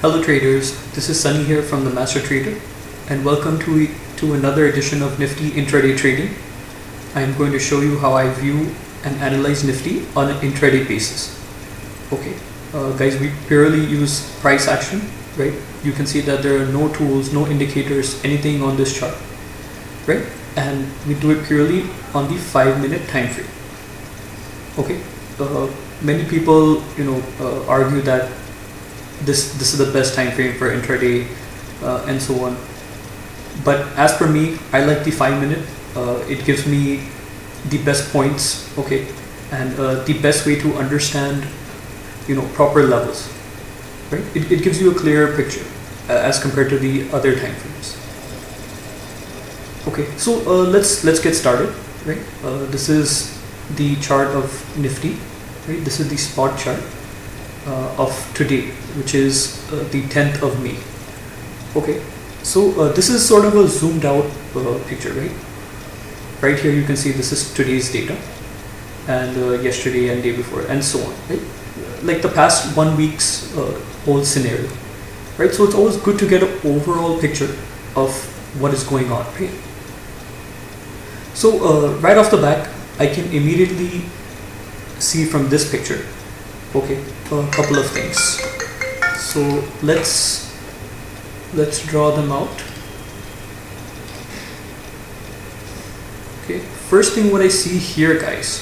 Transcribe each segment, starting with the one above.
Hello traders, this is Sunny here from the Master Trader and welcome to another edition of Nifty Intraday Trading. I am going to show you how I view and analyze Nifty on an intraday basis. Okay, guys, we purely use price action, right? You can see that there are no tools, no indicators, anything on this chart, right? And we do it purely on the 5-minute time frame. Okay, many people, argue that this is the best time frame for intraday and so on. But as per me, I like the 5-minute. It gives me the best points, okay, and the best way to understand, proper levels, right? It gives you a clearer picture as compared to the other time frames. Okay, so let's get started, right? This is the chart of Nifty, right? This is the spot chart of today, which is the 10th of May. Okay, so this is sort of a zoomed out picture, right? Right here you can see this is today's data and yesterday and day before and so on, right? Like the past 1 week's whole scenario, right? So it's always good to get an overall picture of what is going on, right? So right off the bat, I can immediately see from this picture, okay, a couple of things. So let's draw them out. Okay, first thing what I see here, guys,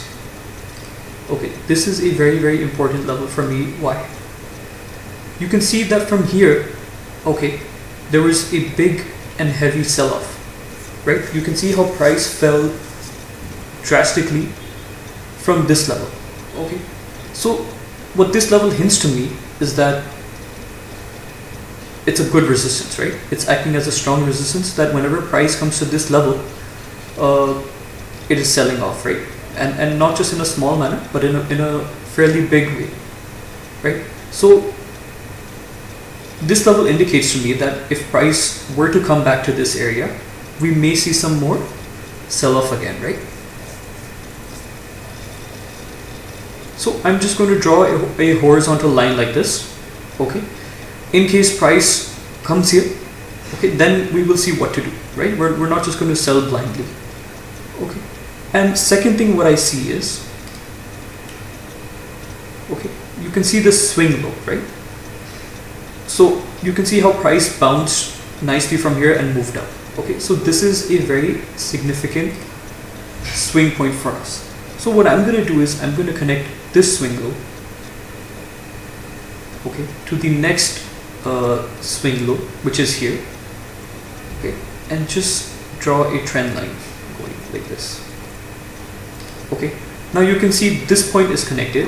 okay, this is a very important level for me. Why? You can see that from here, okay, there was a big and heavy sell-off, right? You can see how price fell drastically from this level. Okay, so what this level hints to me is that it's a good resistance, right? It's acting as a strong resistance that whenever price comes to this level, it is selling off, right? And not just in a small manner, but in a fairly big way, right? So this level indicates to me that if price were to come back to this area, we may see some more sell-off again, right? So I'm just going to draw a horizontal line like this, okay? In case price comes here, okay, then we will see what to do, right? We're not just going to sell blindly, okay? And second thing what I see is, okay, you can see this swing low, right? So you can see how price bounced nicely from here and moved up, okay? So this is a very significant swing point for us. So what I'm going to do is I'm going to connect this swing low, okay, to the next swing low, which is here, okay, and just draw a trend line going like this. Okay, now you can see this point is connected,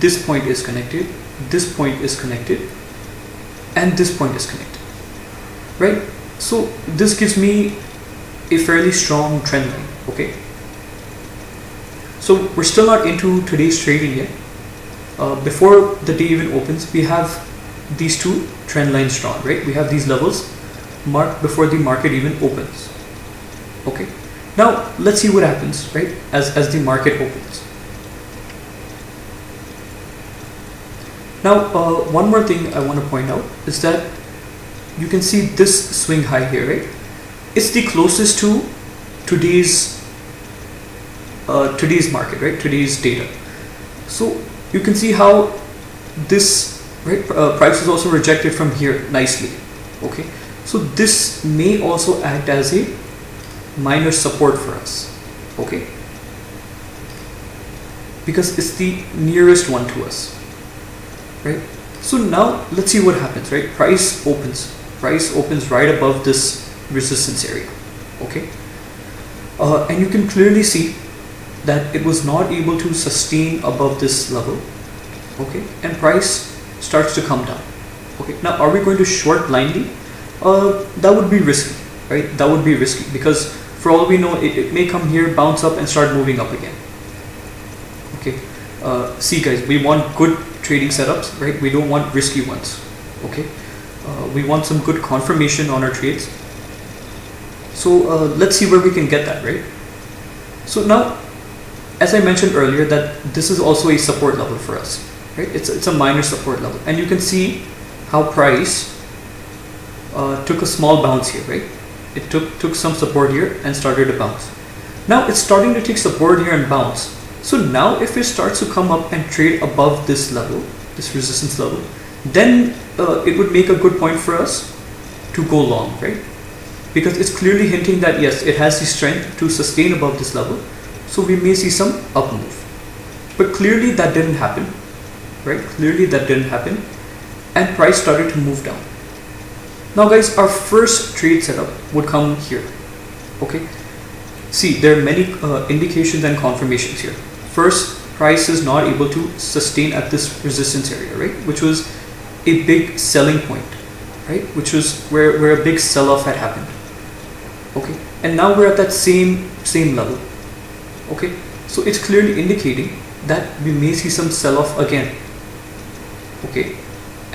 this point is connected, this point is connected, and this point is connected, right? So this gives me a fairly strong trend line, okay? So we're still not into today's trading yet. Before the day even opens, we have these two trend lines drawn, right? We have these levels marked before the market even opens. Okay, now let's see what happens, right, as the market opens. Now one more thing I want to point out is that you can see this swing high here, right? It's the closest to today's market, right? Today's data. So you can see how this, right, price is also rejected from here nicely. Okay, so this may also act as a minor support for us, okay, because it's the nearest one to us, right? So now let's see what happens, right? Price opens right above this resistance area, okay, and you can clearly see that it was not able to sustain above this level, okay, and price starts to come down. Okay, now are we going to short blindly? That would be risky, right? That would be risky because for all we know, it may come here, bounce up and start moving up again. Okay, see guys, we want good trading setups, right? We don't want risky ones, okay? We want some good confirmation on our trades. So let's see where we can get that, right? So now, as I mentioned earlier, that this is also a support level for us, right? It's a minor support level, and you can see how price took a small bounce here, right? It took some support here and started to bounce. Now it's starting to take support here and bounce. So now if it starts to come up and trade above this level, this resistance level, then it would make a good point for us to go long, right? Because it's clearly hinting that yes, it has the strength to sustain above this level. So we may see some up move. But clearly that didn't happen, right? Clearly that didn't happen. And price started to move down. Now guys, our first trade setup would come here, okay? See, there are many indications and confirmations here. First, price is not able to sustain at this resistance area, right? Which was a big selling point, right? Which was where a big sell-off had happened, okay? And now we're at that same level, okay? So it's clearly indicating that we may see some sell-off again, okay?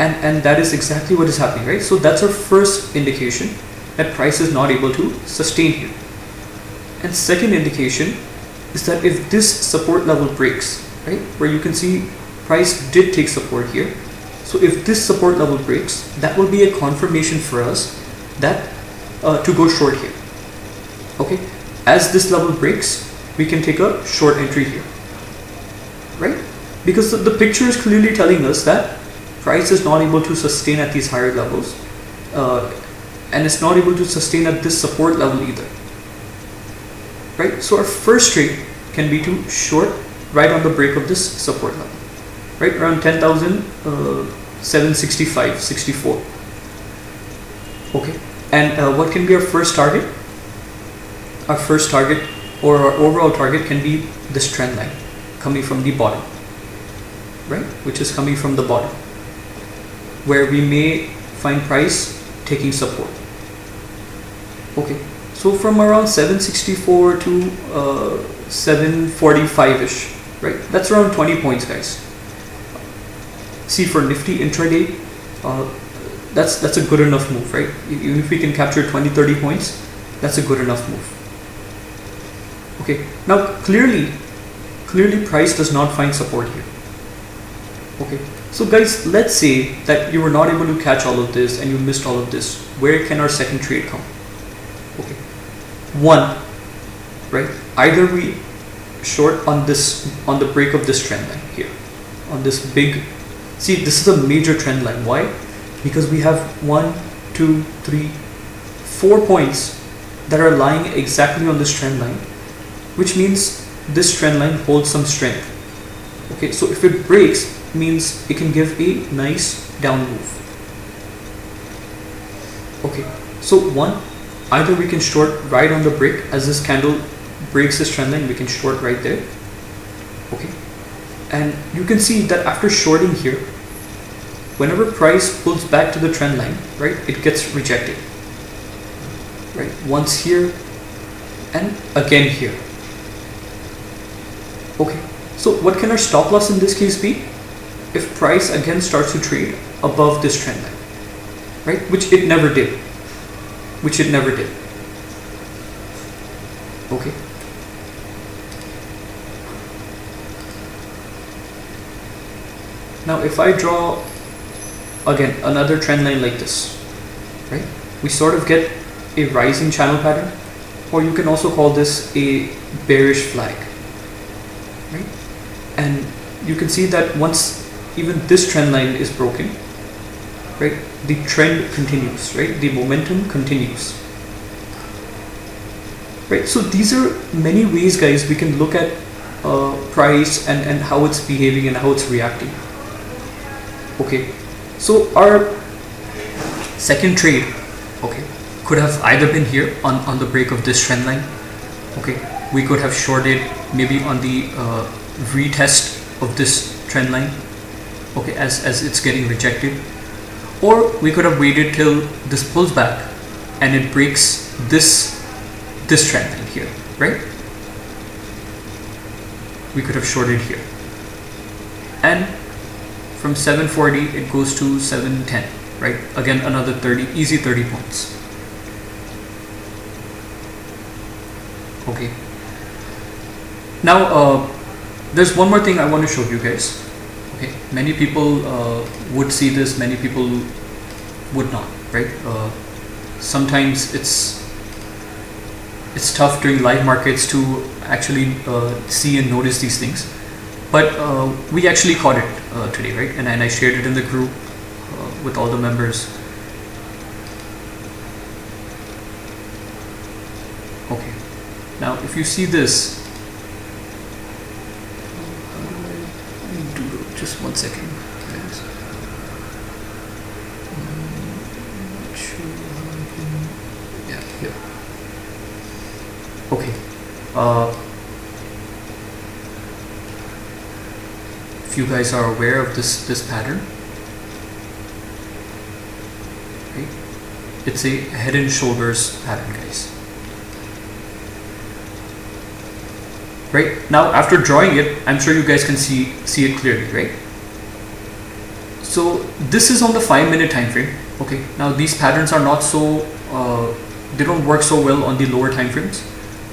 And that is exactly what is happening, right? So that's our first indication that price is not able to sustain here. And second indication is that if this support level breaks, right, where you can see price did take support here. So if this support level breaks, that will be a confirmation for us that to go short here, okay? As this level breaks, we can take a short entry here, right? Because the picture is clearly telling us that price is not able to sustain at these higher levels, and it's not able to sustain at this support level either, right? So our first trade can be to short right on the break of this support level, right around 10,765, 64. Okay, and what can be our first target? Our first target, or our overall target, can be this trend line coming from the bottom, right? Which is coming from the bottom, where we may find price taking support. Okay, so from around 764 to 745-ish, right? That's around 20 points, guys. See, for Nifty intraday, that's a good enough move, right? Even if we can capture 20-30 points, that's a good enough move. Okay, now clearly price does not find support here. Okay, so guys, let's say that you were not able to catch all of this and you missed all of this. Where can our second trade come? Okay, one, right? Either we short on the break of this trend line here, on this big. See, this is a major trend line. Why? Because we have 1, 2, 3, 4 points that are lying exactly on this trend line, which means this trend line holds some strength. Okay, so if it breaks, means it can give a nice down move. Okay, so one, either we can short right on the break. As this candle breaks this trend line, we can short right there. Okay, and you can see that after shorting here, whenever price pulls back to the trend line, right, it gets rejected, right? Once here and again here. Okay, so what can our stop loss in this case be? If price again starts to trade above this trend line, right? Which it never did. Okay. Now if I draw again another trend line like this, right? We sort of get a rising channel pattern, or you can also call this a bearish flag, right? And you can see that once even this trend line is broken, right, the trend continues, right? The momentum continues, right? So these are many ways, guys, we can look at price and how it's behaving and how it's reacting. Okay, so our second trade, okay, could have either been here on the break of this trend line. Okay, we could have shorted maybe on the retest of this trend line, okay, as it's getting rejected, or we could have waited till this pulls back and it breaks this trend line here, right? We could have shorted here, and from 740 it goes to 710, right? Again, another 30, easy 30 points. Okay, now there's one more thing I want to show you guys. Okay, many people would see this, many people would not, right? Sometimes it's tough during live markets to actually see and notice these things, but we actually caught it today, right? And I shared it in the group with all the members. Okay, now if you see this, just 1 second, guys. Not sure how I can. Yeah, here. Okay. If you guys are aware of this pattern, right? It's a head and shoulders pattern, guys. Right now, after drawing it, I'm sure you guys can see it clearly, right? So this is on the 5-minute time frame. Okay, now these patterns are not so they don't work so well on the lower time frames,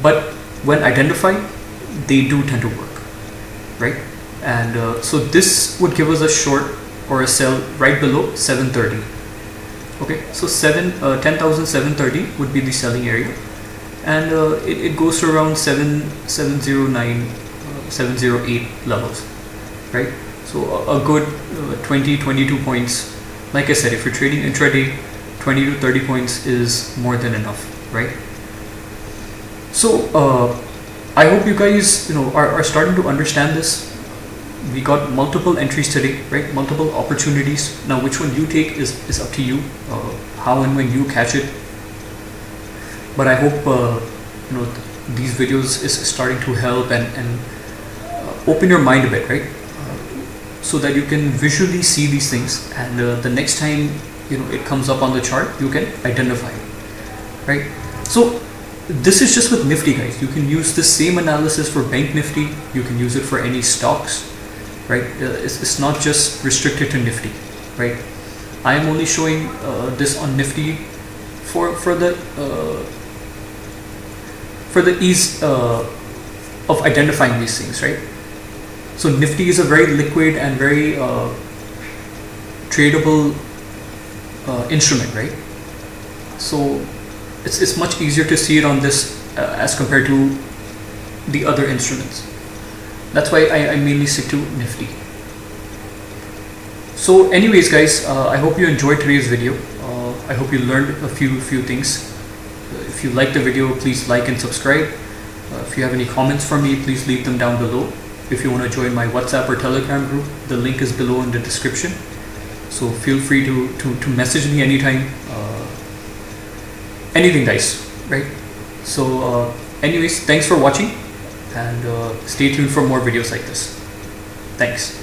but when identified, they do tend to work, right? And so this would give us a short or a sell right below 730. Okay, so 10,730 would be the selling area, and it goes to around 709, 708 levels, right? So a good 20-22 points. Like I said, if you're trading intraday, 20 to 30 points is more than enough, right? So I hope you guys are starting to understand this. We got multiple entries today, right? Multiple opportunities. Now which one you take is up to you, how and when you catch it. But I hope these videos is starting to help and open your mind a bit, right? So that you can visually see these things, and the next time it comes up on the chart, you can identify it, right? So this is just with Nifty, guys. You can use the same analysis for Bank Nifty. You can use it for any stocks, right? It's not just restricted to Nifty, right? I am only showing this on Nifty for the ease of identifying these things, right? So Nifty is a very liquid and very tradable instrument, right? So it's much easier to see it on this as compared to the other instruments. That's why I mainly stick to Nifty. So anyways, guys, I hope you enjoyed today's video. I hope you learned a few things. If you liked the video, please like and subscribe. If you have any comments for me, please leave them down below. If you want to join my WhatsApp or Telegram group, the link is below in the description. So feel free to message me anytime. Anything, guys, right? So anyways, thanks for watching, and stay tuned for more videos like this. Thanks.